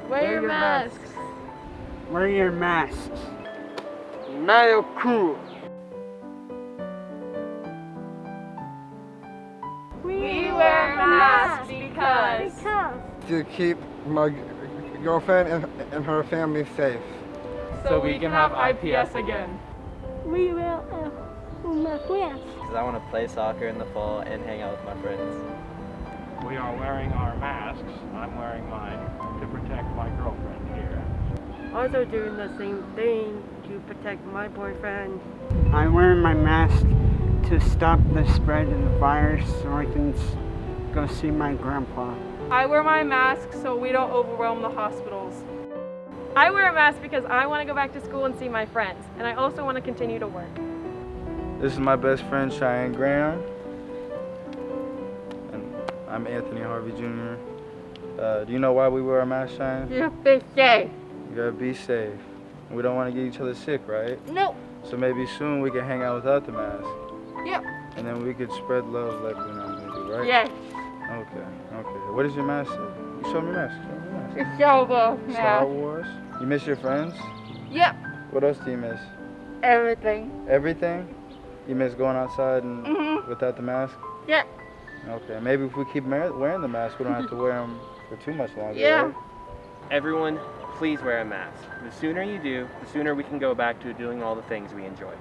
Wear your masks. Wear your masks. Nayo cool. We wear masks because To keep my girlfriend and her family safe. so we can have IPS again. We will my friends. Because I want to play soccer in the fall and hang out with my friends. We are wearing our masks. I'm wearing mine to protect my girlfriend here. Also doing the same thing to protect my boyfriend. I wear my mask to stop the spread of the virus so I can go see my grandpa. I wear my mask so we don't overwhelm the hospitals. I wear a mask because I want to go back to school and see my friends, and I also want to continue to work. This is my best friend, Cheyenne Graham. And I'm Anthony Harvey Jr. Do you know why we wear a mask, Cheyenne? You be safe. You gotta be safe. We don't want to get each other sick, right? No. So maybe soon we can hang out without the mask. Yep. And then we could spread love like we normally do, right? Yes. Okay. What does your mask say? You show me your mask. Show me your mask. It's over Star now. Wars. You miss your friends? Yep. What else do you miss? Everything. Everything? You miss going outside and Mhm. without the mask? Yep. Okay, maybe if we keep wearing the mask, we don't have to wear them for too much longer, Yeah. right? Everyone, please wear a mask. The sooner you do, the sooner we can go back to doing all the things we enjoy.